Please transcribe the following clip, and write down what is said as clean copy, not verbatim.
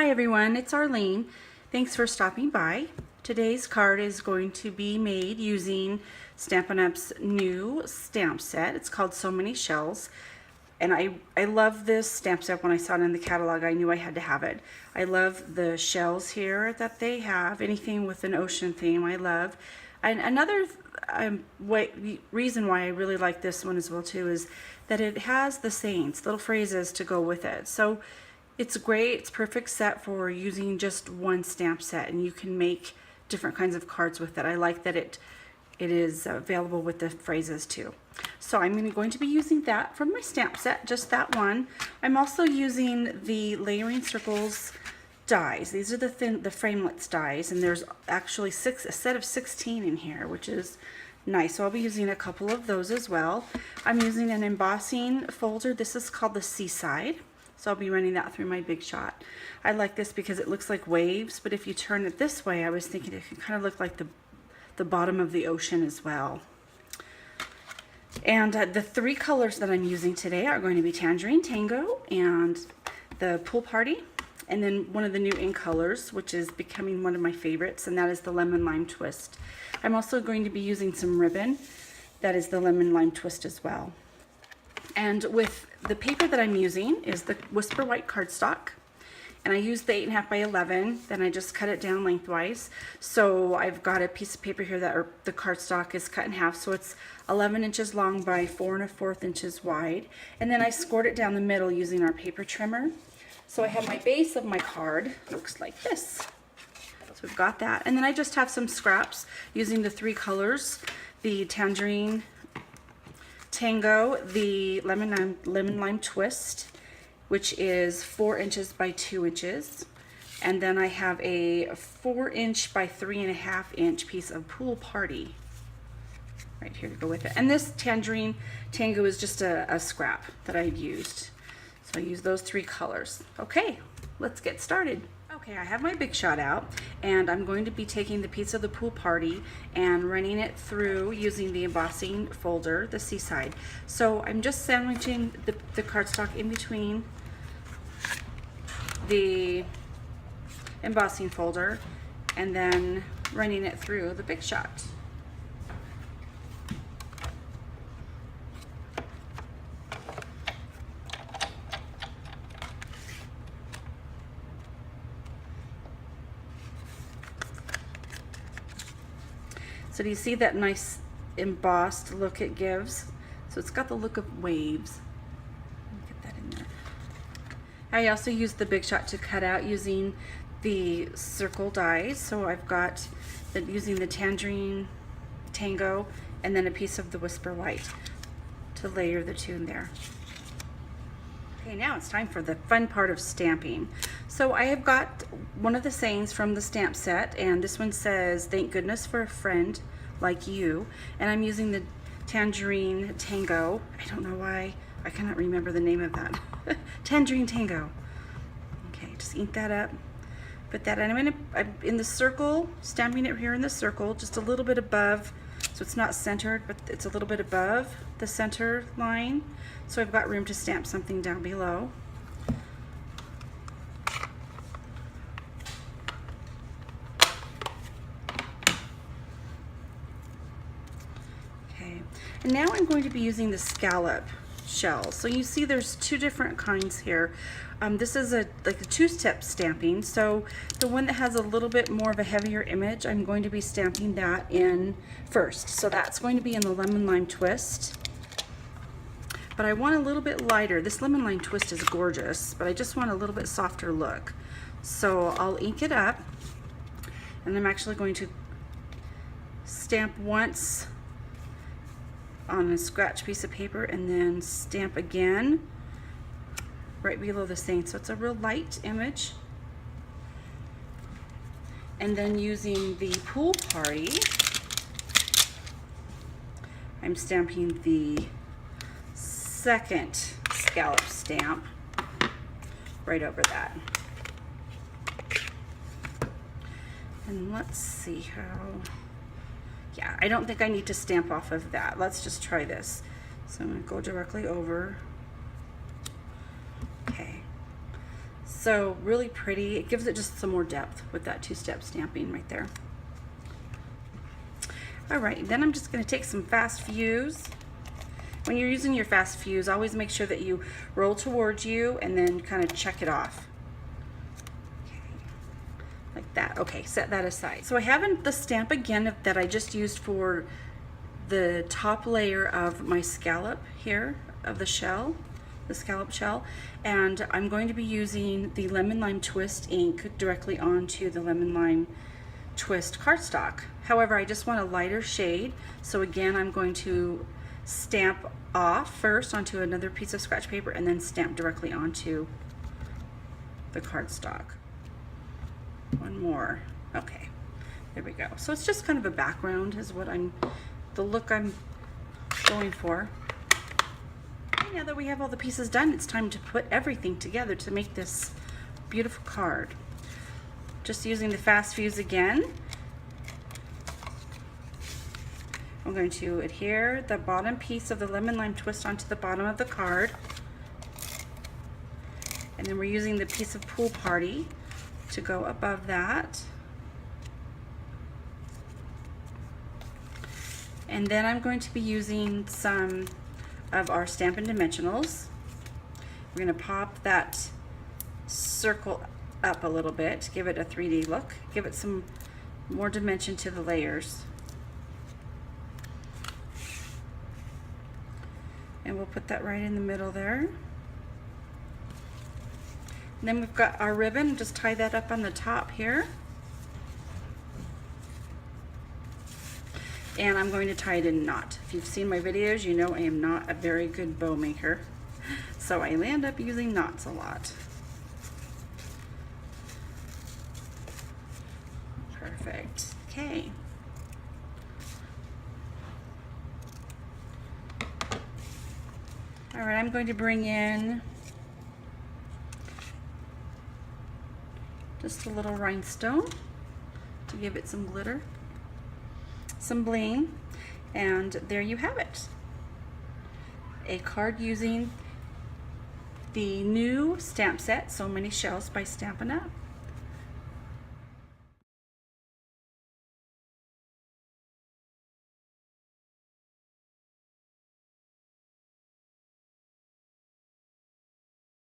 Hi everyone, it's Arlene. Thanks for stopping by. Today's card is going to be made using Stampin' Up's new stamp set. It's called So Many Shells. And I love this stamp set. When I saw it in the catalog, I knew I had to have it. I love the shells here that they have. Anything with an ocean theme, I love. And another reason why I really like this one as well too is that it has the sayings, little phrases to go with it. So it's great. It's perfect set for using just one stamp set, and you can make different kinds of cards with it. I like that it is available with the phrases too. So I'm going to be using that from my stamp set, just that one. I'm also using the Layering Circles dies. These are the framelits dies, and there's actually a set of 16 in here, which is nice. So I'll be using a couple of those as well. I'm using an embossing folder. This is called the Seaside. So I'll be running that through my Big Shot. I like this because it looks like waves, but if you turn it this way, I was thinking it could kind of look like the bottom of the ocean as well. And the three colors that I'm using today are going to be Tangerine Tango and the Pool Party, and then one of the new ink colors, which is becoming one of my favorites, and that is the Lemon Lime Twist. I'm also going to be using some ribbon. That is the Lemon Lime Twist as well. And with the paper that I'm using is the Whisper White cardstock, and I used the 8.5 by 11. Then I just cut it down lengthwise. So I've got a piece of paper here that the cardstock is cut in half, so it's 11 inches long by 4 1/4 inches wide. And then I scored it down the middle using our paper trimmer. So I have my base of my card, looks like this. So we've got that, and then I just have some scraps using the three colors: the Tangerine Tango, the Lemon Lime Twist, which is 4 inches by 2 inches, and then I have a 4-inch by 3.5 inch piece of Pool Party right here to go with it. And this Tangerine Tango is just a scrap that I had used. So I use those three colors. Okay, let's get started. Okay, I have my Big Shot out, and I'm going to be taking the piece of the Pool Party and running it through using the embossing folder, the Seaside. So I'm just sandwiching the cardstock in between the embossing folder and then running it through the Big Shot. So do you see that nice embossed look it gives? So it's got the look of waves. Let me get that in there. I also used the Big Shot to cut out using the circle dies. So I've got using the Tangerine Tango and then a piece of the Whisper White to layer the two in there. Okay, now it's time for the fun part of stamping. So I have got one of the sayings from the stamp set, and this one says, "Thank goodness for a friend like you." And I'm using the Tangerine Tango. I don't know why, I cannot remember the name of that. Tangerine Tango. Okay, just ink that up. Put that in. I'm in the circle, stamping it here in the circle, just a little bit above. So it's not centered, but it's a little bit above the center line. So I've got room to stamp something down below. Okay, and now I'm going to be using the scallop shells. So you see there's two different kinds here. This is like a two-step stamping. So the one that has a little bit more of a heavier image, I'm going to be stamping that in first. So that's going to be in the Lemon Lime Twist. But I want a little bit lighter. This Lemon Lime Twist is gorgeous, but I just want a little bit softer look. So I'll ink it up, and I'm actually going to stamp once on a scratch piece of paper and then stamp again right below the saying. So it's a real light image. And then using the Pool Party, I'm stamping the second scallop stamp right over that. And let's see how, yeah, I don't think I need to stamp off of that. Let's just try this. So I'm going to go directly over. Okay, So really pretty. It gives it just some more depth with that two-step stamping right there. All right, then I'm just going to take some fast fuse. When you're using your fast fuse, always make sure that you roll towards you and then kind of check it off. Okay, like that. Okay, set that aside. So I have the stamp again that I just used for the top layer of my scallop here of the shell, the scallop shell, and I'm going to be using the Lemon Lime Twist ink directly onto the Lemon Lime Twist cardstock. However, I just want a lighter shade, so again I'm going to stamp off first onto another piece of scratch paper and then stamp directly onto the cardstock. One more. Okay, there we go. So it's just kind of a background is what the look I'm going for. Okay, now that we have all the pieces done, it's time to put everything together to make this beautiful card. Just using the fast fuse again. I'm going to adhere the bottom piece of the Lemon Lime Twist onto the bottom of the card. And then we're using the piece of Pool Party to go above that. And then I'm going to be using some of our Stampin' Dimensionals. We're going to pop that circle up a little bit, give it a 3D look, give it some more dimension to the layers. And we'll put that right in the middle there. And then we've got our ribbon, just tie that up on the top here. And I'm going to tie it in a knot. If you've seen my videos, you know I am not a very good bow maker, so I end up using knots a lot. Perfect. Okay. All right, I'm going to bring in just a little rhinestone to give it some glitter, some bling, and there you have it. A card using the new stamp set, So Many Shells by Stampin' Up.